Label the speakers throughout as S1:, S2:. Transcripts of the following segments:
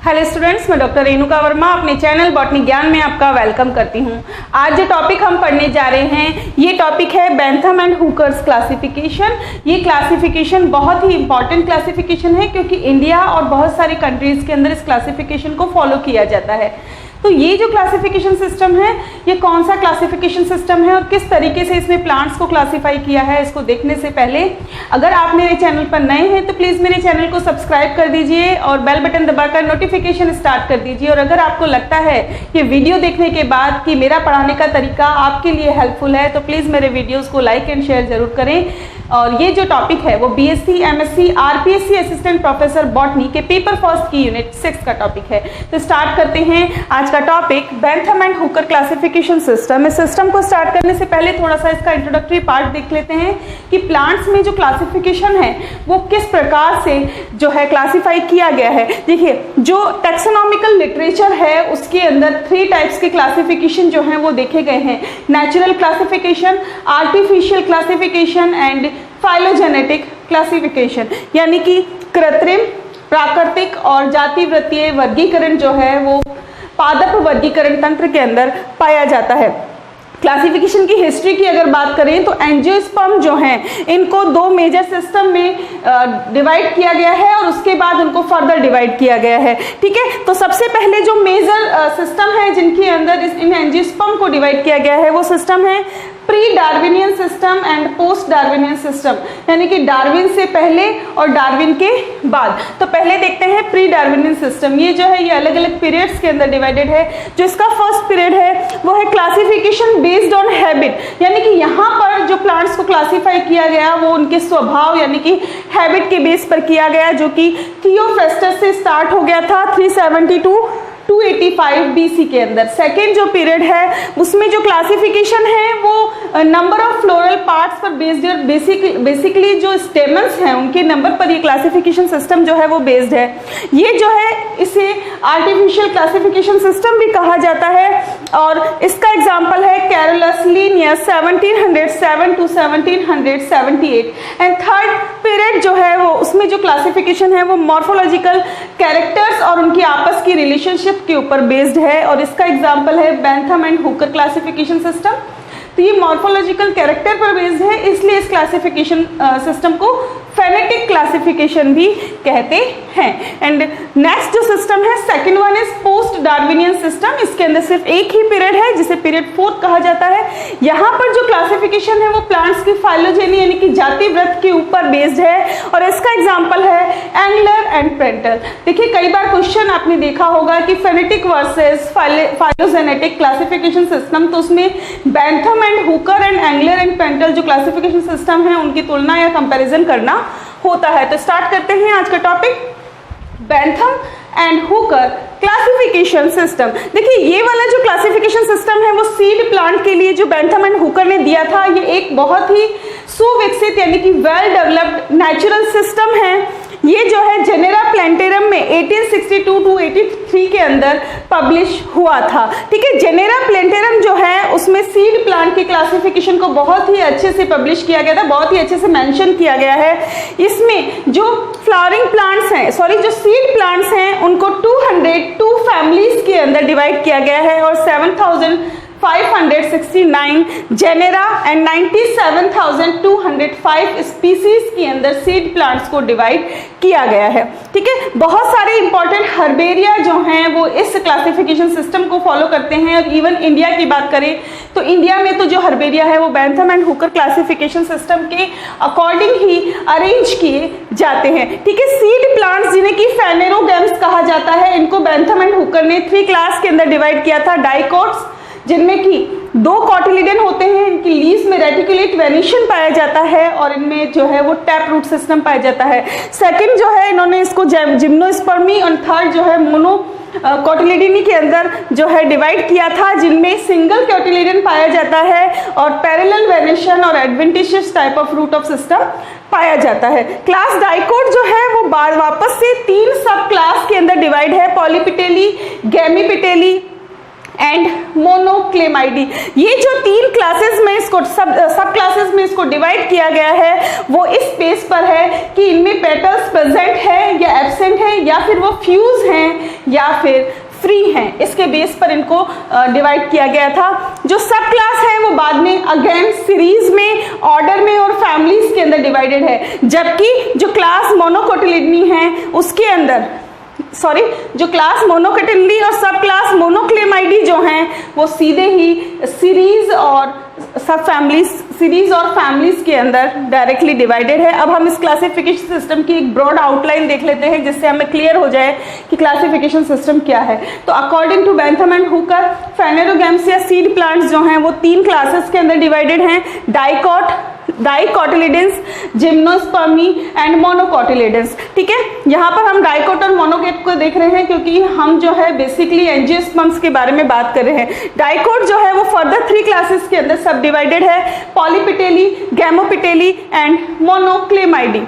S1: Hello students, मैं doctor Renuka Verma अपने channel botany ज्ञान में आपका वेलकम करती हूं। आज जो टॉपिक हम पढ़ने जा रहे हैं ये टॉपिक है बेंथम एंड हुकर्स क्लासिफिकेशन। ये क्लासिफिकेशन बहुत ही इंपॉर्टेंट क्लासिफिकेशन है क्योंकि इंडिया और बहुत सारी कंट्रीज के अंदर इस क्लासिफिकेशन को फॉलो किया जाता है। तो ये जो क्लासिफिकेशन सिस्टम है ये कौन सा क्लासिफिकेशन सिस्टम है और किस तरीके से इसने प्लांट्स को क्लासिफाई किया है, इसको देखने से पहले अगर आप मेरे चैनल पर नए हैं तो प्लीज़ मेरे चैनल को सब्सक्राइब कर दीजिए और बेल बटन दबाकर नोटिफिकेशन स्टार्ट कर दीजिए। और अगर आपको लगता है कि वीडियो देखने के बाद कि मेरा पढ़ाने का तरीका आपके लिए हेल्पफुल है तो प्लीज़ मेरे वीडियोज़ को लाइक एंड शेयर जरूर करें। और ये जो टॉपिक है वो BSc, MSc, RPSC assistant professor botany के पेपर फर्स्ट की यूनिट 6 का टॉपिक है। तो स्टार्ट करते हैं आज का topic Bentham and Hooker classification system. इस सिस्टम को स्टार्ट करने से पहले थोड़ा सा इसका इंट्रोडक्टरी पार्ट देख लेते हैं कि प्लांट्स में जो क्लासिफिकेशन है वो किस प्रकार से जो है क्लासिफाई किया गया है। देखिए, जो टैक्सोनॉमिकल लिटरेचर है उसके अंदर 3 टाइप्स के क्लासिफिकेशन जो हैं वो देखे गए हैं। Natural classification, artificial classification and phylogenetic classification, यानी कि कृत्रिम, प्राकृतिक और जातिवृत्तीय वर्गीकरण जो है वो पादप वर्गीकरण तंत्र के अंदर पाया जाता है। क्लासिफिकेशन की हिस्ट्री की अगर बात करें तो एंजियोस्पर्म जो हैं इनको 2 मेजर सिस्टम में डिवाइड किया गया है और उसके बाद उनको फर्दर डिवाइड किया गया है। ठीक है, तो सबसे पहले जो मेजर सिस्टम है जिनके अंदर इन एंजियोस्पर्म को डिवाइड किया गया है वो सिस्टम है pre Darwinian system and post Darwinian system, यानी कि डार्विन से पहले और डार्विन के बाद। तो पहले देखते हैं प्री डार्विनियन सिस्टम। ये जो है ये अलग अलग पीरियड्स के अंदर डिवाइडेड है। जो इसका फर्स्ट पीरियड है वो है क्लासिफिकेशन बेस्ड ऑन हैबिट, यानी कि यहाँ पर जो प्लांट्स को क्लासिफाई किया गया वो उनके स्वभाव यानी कि हैबिट के बेस पर किया गया, जो कि थियोफेस्टस से स्टार्ट हो गया था 372 285 बीसी के अंदर। सेकेंड जो पीरियड है उसमें जो क्लासिफिकेशन है वो नंबर ऑफ फ्लोरल पार्ट्स पर बेस्ड है। बेसिकली जो स्टेमन्स हैं उनके नंबर पर ये क्लासिफिकेशन सिस्टम जो है वो बेस्ड है। ये जो है इसे आर्टिफिशियल क्लासिफिकेशन सिस्टम भी कहा जाता है और इसका एग्जांपल है Carolus Linnaeus 1707 to 1778। And third period जो है वो उसमें जो क्लासिफिकेशन है वो मॉर्फोलॉजिकल कैरेक्टर्स और उनकी आपस की रिलेशनशिप के ऊपर बेस्ड है और इसका एग्जांपल है Bentham and Hooker classification system. तो ये मॉर्फोलॉजिकल कैरेक्टर पर बेस्ड है, इसलिए इस क्लासिफिकेशन सिस्टम को फेनेटिक क्लासिफिकेशन भी कहते हैं। एंड नेक्स्ट जो सिस्टम है second one is post Darwinian system. इसके अंदर सिर्फ एक ही पीरियड है जिसे पीरियड 4 कहा जाता है। यहाँ पर जो क्लासिफिकेशन है वो प्लांट्स की फाइलोजेनी यानी कि जाति वृत्त के ऊपर बेस्ड है और इसका एग्जाम्पल है एंगलर एंड प्रेंटल। देखिए, कई बार क्वेश्चन आपने देखा होगा कि phenetic versus phylogenetic classification system, तो उसमें Bentham and Hooker and Engler and Prantl जो क्लासिफिकेशन सिस्टम है उनकी तुलना या कंपैरिजन करना होता है। तो स्टार्ट करते हैं आज का topic Bentham and Hooker classification system. देखिए, ये वाला जो क्लासिफिकेशन सिस्टम है वो सीड प्लांट के लिए जो बेंथम एंड हुकर ने दिया था ये एक बहुत ही सुविकसित यानी कि वेल डेवलप्ड नेचुरल सिस्टम है। ये जो है जेनेरा प्लेंटेरम में 1862 to 83 के अंदर पब्लिश हुआ था। ठीक है, जेनेरा प्लेंटेरम जो है उसमें सीड प्लांट की क्लासिफिकेशन को बहुत ही अच्छे से पब्लिश किया गया था, बहुत ही अच्छे से मेंशन किया गया है। इसमें जो फ्लावरिंग प्लांट्स हैं, जो सीड प्लांट्स हैं उनको 202 फैमिलीज के अंदर डिवाइड किया गया है और 7569 जेनेरा एंड 97,205 स्पीसीज के अंदर सीड प्लांट्स को डिवाइड किया गया है। ठीक है, बहुत सारे इंपॉर्टेंट हर्बेरिया जो हैं वो इस क्लासिफिकेशन सिस्टम को फॉलो करते हैं और इवन इंडिया की बात करें तो इंडिया में तो जो हर्बेरिया है वो Bentham and Hooker classification system के अकॉर्डिंग ही अरेंज किए जाते हैं। ठीक है, सीड प्लांट्स जिन्हें कि फेनेरोगैम्स कहा जाता है इनको बेंथम एंड हुकर ने 3 क्लास के अंदर डिवाइड किया था। डाइकोट्स जिनमें कि 2 कॉटिलिडन होते हैं, इनकी लीव्स में रेटिकुलेट वेनिशन पाया जाता है और इनमें जो है वो टैप रूट सिस्टम पाया जाता है। सेकंड जो है इन्होंने इसको जिम्नोस्पर्मी और थर्ड जो है मोनो कॉटिलिडनी के अंदर जो है डिवाइड किया था जिनमें सिंगल कॉटिलिडन पाया जाता है और पैरेलल वेनिशन और adventitious type of root of system पाया जाता है। क्लास डाइकोट जो है वो वापस से 3 सब क्लास के अंदर डिवाइड है, पॉलीपिटेली, गैमीपिटेली एंड मोनोक्लेमाइडी। ये जो 3 क्लासेस में इसको सब क्लासेस में इसको डिवाइड किया गया है वो इस बेस पर है कि इनमें पेटल्स प्रेजेंट है या एब्सेंट है, या फिर वो फ्यूज हैं या फिर फ्री हैं। इसके बेस पर इनको डिवाइड किया गया था। जो सब क्लास है वो बाद में अगेन सीरीज में, ऑर्डर में और फैमिलीज के अंदर डिवाइडेड है, जबकि जो क्लास मोनोकोटिलिडनी है उसके अंदर जो क्लास मोनोकोटिलिडनी और सब क्लास मोनोक्लेमाइडी जो हैं वो सीधे ही सीरीज और फैमिलीज के अंदर डायरेक्टली डिवाइडेड है। अब हम इस क्लासिफिकेशन सिस्टम की एक ब्रॉड आउटलाइन देख लेते हैं जिससे हमें क्लियर हो जाए कि क्लासिफिकेशन सिस्टम क्या है। तो according to Bentham and Hooker, phanerogamia seed plants जो हैं वो 3 क्लासेस के अंदर डिवाइडेड हैं, डाइकोटिलिडेंस, जिम्नोस्पर्मी एंड मोनोकोटिलिडेंस। ठीक है, यहाँ पर हम डाइकोट और मोनोकोट को देख रहे हैं क्योंकि हम जो है बेसिकली एंजियोस्पर्म्स के बारे में बात कर रहे हैं। डाइकोट जो है वो फर्दर 3 क्लासेस के अंदर सब डिवाइडेड है, पॉलीपिटेली, गैमोपिटेली एंड मोनोक्लेमाइडी।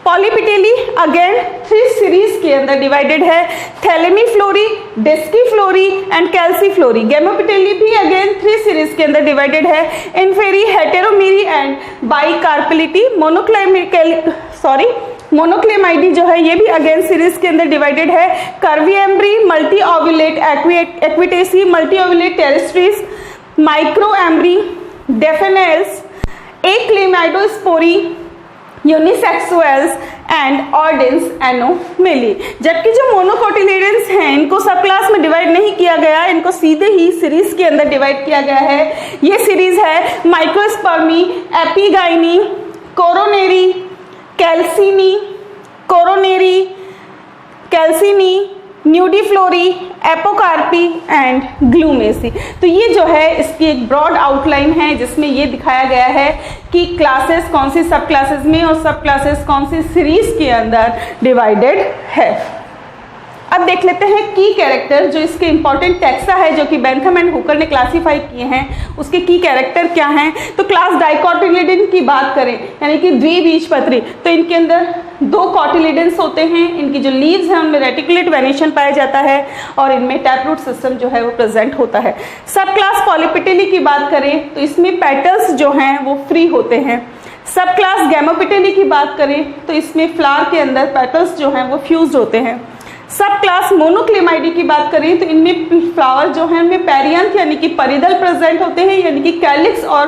S1: पॉलीपिटेली अगेन 3 सीरीज के अंदर डिवाइडेड है, थैलेमीफ्लोरी, डेस्कीफ्लोरी एंड कैल्सीफ्लोरी। गैमोपिटेली भी अगेन 3 सीरीज के अंदर डिवाइडेड है, इन्फेरी, हेटेरोमेरी एंड बाइकार्पेलिटी। मोनोक्लेमाइडी जो है ये भी अगेन सीरीज के अंदर डिवाइडेड है, curvembryeae, multi ovulate aquaticae, multi ovulate terrestres, micro embryeae, daphnales, achlamydosporeae, unisexuales and ordines anomali. जबकि जो मोनोकोटिलिडेंस हैं इनको सब क्लास में डिवाइड नहीं किया गया, इनको सीधे ही सीरीज के अंदर डिवाइड किया गया है। ये सीरीज है माइक्रोस्पर्मी, एपिगाइनी, कोरोनेरी, कैल्सिनी, न्यूडीफ्लोरी, एपोकार्पी एंड ग्लूमेसी। तो ये जो है इसकी एक ब्रॉड आउटलाइन है जिसमें ये दिखाया गया है कि क्लासेस कौन सी सब क्लासेस में और सब क्लासेस कौन सी सीरीज के अंदर डिवाइडेड है। अब देख लेते हैं की कैरेक्टर, जो इसके इंपॉर्टेंट टैक्सा है जो कि बेंथम एंड हुकर ने क्लासीफाई किए हैं, उसके की कैरेक्टर क्या हैं। तो क्लास डाइकोटिलिडन की बात करें यानी कि द्विबीजपत्री, तो इनके अंदर 2 कॉटिलिडेंस होते हैं, इनकी जो लीव्स हैं उनमें रेटिकुलेट वेनेशन पाया जाता है और इनमें टैपरूट सिस्टम जो है वो प्रेजेंट होता है। सब क्लास पॉलीपिटेली की बात करें तो इसमें पेटल्स जो हैं वो फ्री होते हैं। सब क्लास गैमोपिटेली की बात करें तो इसमें फ्लावर के अंदर पेटल्स जो हैं वो फ्यूज्ड होते हैं। सब क्लास मोनोक्लेमाइडी की बात करें तो इनमें फ्लावर जो है उनमें पेरियंथ यानी कि परिधल प्रेजेंट होते हैं, यानी कि कैलिक्स और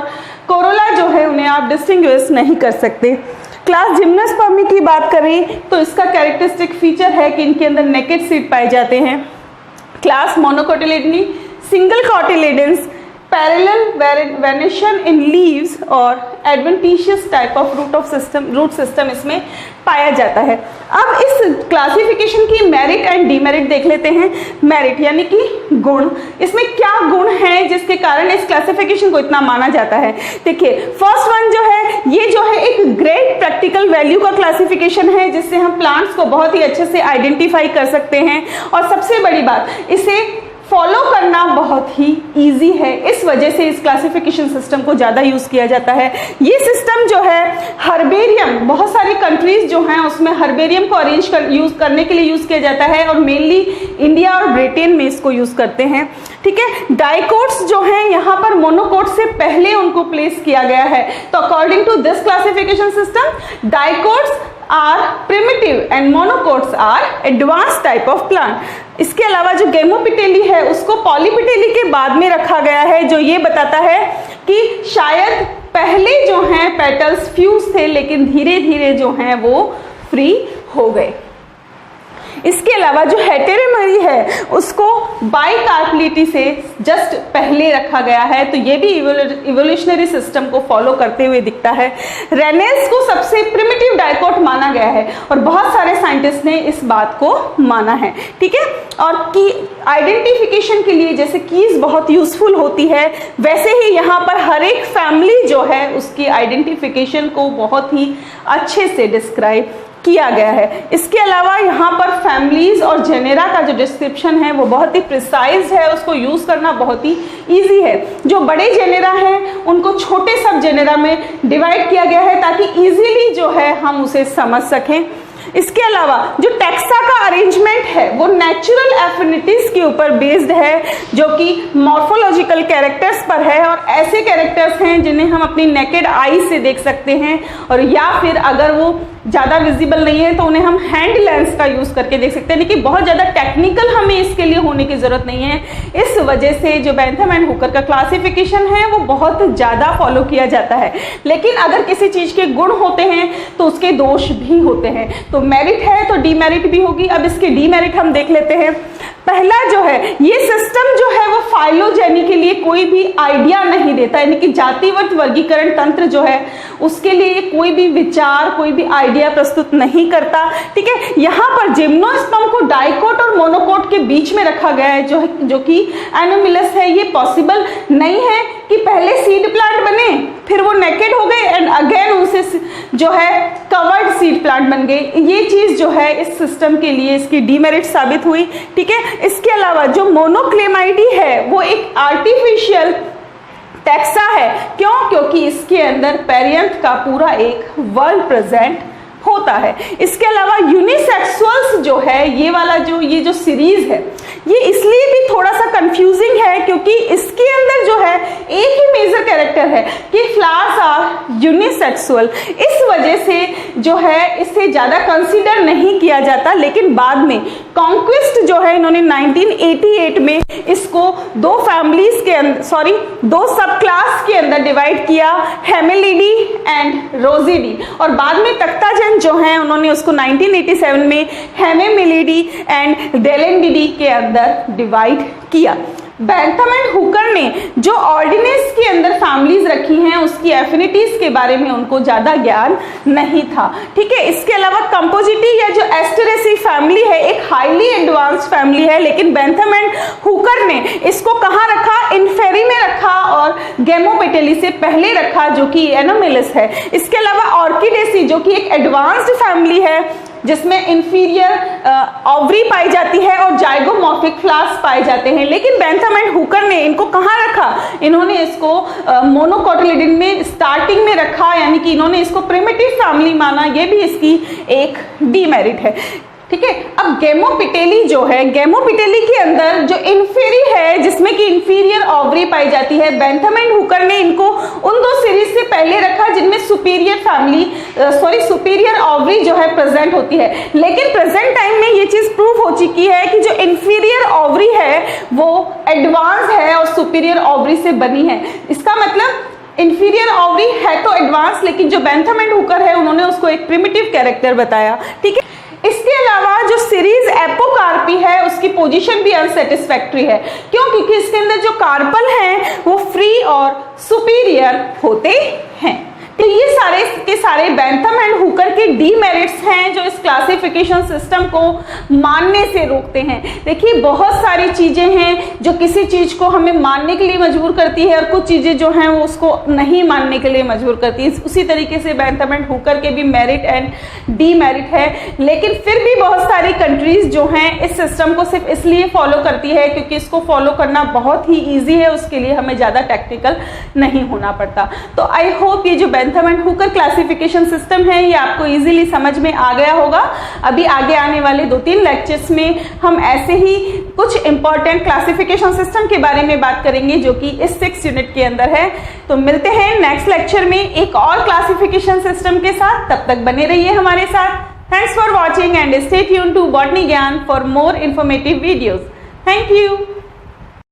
S1: कोरोला जो है उन्हें आप डिस्टिंग्विश नहीं कर सकते। क्लास जिम्नोस्पर्मी की बात करें तो इसका कैरेक्टरिस्टिक फीचर है कि इनके अंदर नेकेड सीड पाए जाते हैं। Class monocotyledonae, single cotyledons, parallel venation in leaves और adventitious type of root system इसमें पाया जाता है। अब इस क्लासिफिकेशन की मेरिट एंड डीमेरिट देख लेते हैं। मेरिट यानी कि गुण, इसमें क्या गुण हैं जिसके कारण इस क्लासिफिकेशन को इतना माना जाता है। देखिए, फर्स्ट वन जो है ये जो है एक ग्रेट प्रैक्टिकल वैल्यू का क्लासिफिकेशन है जिससे हम प्लांट्स को बहुत ही अच्छे से आइडेंटिफाई कर सकते हैं, और सबसे बड़ी बात इसे फॉलो करना बहुत ही इजी है, इस वजह से इस क्लासिफिकेशन सिस्टम को ज़्यादा यूज़ किया जाता है। ये सिस्टम जो है हर्बेरियम, बहुत सारी कंट्रीज जो हैं उसमें हर्बेरियम को यूज़ करने के लिए यूज़ किया जाता है और मेनली इंडिया और ब्रिटेन में इसको यूज़ करते हैं। ठीक है, डाइकोट्स जो हैं यहाँ पर मोनोकोट से पहले उनको प्लेस किया गया है। तो according to this classification system dicots are primitive and monocots are advance type of plant. इसके अलावा जो गैमोपिटेली है उसको पॉलीपिटेली के बाद में रखा गया है, जो ये बताता है कि शायद पहले जो हैं पेटल्स फ्यूज थे लेकिन धीरे धीरे जो हैं वो फ्री हो गए। इसके अलावा जो हेटेरोमेरी है उसको बाइकार्पेलिटी से जस्ट पहले रखा गया है, तो ये भी इवोल्यूशनरी सिस्टम को फॉलो करते हुए दिखता है। रेनेल्स को सबसे प्रिमिटिव डाइकोट माना गया है और बहुत सारे साइंटिस्ट ने इस बात को माना है। ठीक है, और की आइडेंटिफिकेशन के लिए जैसे कीज बहुत यूजफुल होती है, वैसे ही यहाँ पर हर एक फैमिली जो है उसकी आइडेंटिफिकेशन को बहुत ही अच्छे से डिस्क्राइब किया गया है। इसके अलावा यहाँ पर फैमिलीज और जेनेरा का जो डिस्क्रिप्शन है वो बहुत ही प्रिसाइज है, उसको यूज करना बहुत ही इजी है। जो बड़े जेनेरा हैं उनको छोटे सब जेनेरा में डिवाइड किया गया है ताकि इजीली जो है हम उसे समझ सकें। इसके अलावा जो टैक्सा का अरेंजमेंट है वो नेचुरल एफिनिटीज के ऊपर बेस्ड है, जो कि मॉर्फोलॉजिकल कैरेक्टर्स पर है, और ऐसे कैरेक्टर्स हैं जिन्हें हम अपनी नेकेड आई से देख सकते हैं, और या फिर अगर वो ज़्यादा विजिबल नहीं है तो उन्हें हम हैंड लेंस का यूज़ करके देख सकते हैं। लेकिन बहुत ज़्यादा टेक्निकल हमें इसके लिए होने की ज़रूरत नहीं है। इस वजह से जो बेंथम एंड हुकर का क्लासिफिकेशन है वो बहुत ज़्यादा फॉलो किया जाता है। लेकिन अगर किसी चीज़ के गुण होते हैं तो उसके दोष भी होते हैं, तो मेरिट है तो डीमेरिट भी होगी। अब इसके डीमेरिट हम देख लेते हैं। पहला जो है, ये सिस्टम जो है वो फाइलोजेनी के लिए कोई भी आइडिया नहीं देता, यानी कि जातिगत वर्गीकरण तंत्र जो है उसके लिए कोई भी विचार, कोई भी आइडिया प्रस्तुत नहीं करता। ठीक है, यहाँ पर जिम्नोस्पर्म को डाइकोट और मोनोकोट के बीच में रखा गया है, जो कि एनोमिलस है। ये पॉसिबल नहीं है कि पहले सीड प्लांट बने फिर वो नेकेड हो गए एंड अगेन उनसे जो है कवर्ड सीड प्लांट बन गए। ये चीज जो है इस सिस्टम के लिए इसकी डीमेरिट साबित हुई। ठीक है, इसके अलावा जो मोनोक्लेमाइडी है वो एक आर्टिफिशियल टैक्सा है। क्यों? क्योंकि इसके अंदर पेरियंथ का पूरा एक वर्ल्ड प्रेजेंट होता है। इसके अलावा यूनिसेक्सुअल्स जो है, ये जो सीरीज है ये इसलिए भी थोड़ा सा कंफ्यूजिंग है क्योंकि इसके अंदर जो है एक ही मेजर कैरेक्टर है कि फ्लावर्स आर यूनिसेक्सुअल। इस वजह से जो है इसे ज्यादा कंसीडर नहीं किया जाता। लेकिन बाद में कॉन्क्विस्ट जो है इन्होंने 1988 में इसको दो फैमिलीज के अंदर दो सब क्लास के अंदर डिवाइड किया, हेमिलिडी एंड रोजिडी, और बाद में तख्ताजन जो है उन्होंने उसको 1987 में हेमिलिडी एंड डेलेंडिडी के अंदर डिवाइड किया। बेंथम एंड हुकर ने जो ऑर्डिनेंस के अंदर फैमिलीज रखी हैं उसकी एफिनिटीज के बारे में उनको ज्यादा ज्ञान नहीं था। ठीक है, इसके अलावा कंपोजिटी या जो एस्टेरेसी फैमिली है एक हाईली एडवांस्ड फैमिली है, लेकिन बेंथम एंड हुकर ने इसको कहाँ रखा? इन्फेरी में रखा और गेमोपेटेली से पहले रखा जो कि एनोमिलस है। इसके अलावा ऑर्किडेसी जो कि एक एडवांस्ड फैमिली है जिसमें इंफीरियर ओवरी पाई जाती है और जाइगोमॉर्फिक फ्लावर्स पाए जाते हैं, लेकिन बेंथम एंड हुकर ने इनको कहाँ रखा? इन्होंने इसको मोनोकोटिलिडन में स्टार्टिंग में रखा, यानी कि इन्होंने इसको प्रिमिटिव फैमिली माना। ये भी इसकी एक डीमेरिट है। ठीक है, अब गेमोपिटेली जो है, गेमोपिटेली के अंदर जो इन्फेरी है जिसमें कि इंफीरियर ओवरी पाई जाती है, बेंथम एंड हुकर ने इनको उन दो सीरीज से पहले रखा जिनमें सुपीरियर ओवरी जो है प्रेजेंट होती है। लेकिन प्रेजेंट टाइम में ये चीज प्रूव हो चुकी है कि जो इंफीरियर ओवरी है वो एडवांस है और सुपीरियर ओवरी से बनी है। इसका मतलब इंफीरियर ओवरी है तो एडवांस, लेकिन जो बेंथम एंड हुकर है उन्होंने उसको एक प्रिमिटिव कैरेक्टर बताया। ठीक है, इसके अलावा जो सीरीज एपोकार्पी है उसकी पोजीशन भी अनसेटिस्फैक्टरी है। क्यों? क्योंकि इसके अंदर जो कार्पल हैं वो फ्री और सुपीरियर होते हैं। तो ये सारे के सारे बेंथम एंड हुकर के डीमेरिट्स हैं जो इस क्लासिफिकेशन सिस्टम को मानने से रोकते हैं। देखिए, बहुत सारी चीजें हैं जो किसी चीज को हमें मानने के लिए मजबूर करती है और कुछ चीजें जो हैं वो उसको नहीं मानने के लिए मजबूर करती है। उसी तरीके से बेंथम एंड हुकर के भी मेरिट एंड डीमेरिट है। लेकिन फिर भी बहुत सारी कंट्रीज जो हैं इस सिस्टम को सिर्फ इसलिए फॉलो करती है क्योंकि इसको फॉलो करना बहुत ही ईजी है, उसके लिए हमें ज्यादा टेक्निकल नहीं होना पड़ता। तो आई होप ये जो Bentham and Hooker classification system है ये आपको इजीली समझ में आ गया होगा। अभी आगे आने वाले 2-3 लेक्चर्स में हम ऐसे ही कुछ इंपॉर्टेंट क्लासिफिकेशन सिस्टम के बारे में बात करेंगे जो कि इस 6 यूनिट के अंदर है। तो मिलते हैं नेक्स्ट लेक्चर में एक और क्लासिफिकेशन सिस्टम के साथ। तब तक बने रहिए हमारे साथ। Thanks for watching and stay tuned to botany Gyan for more informative videos. Thank you.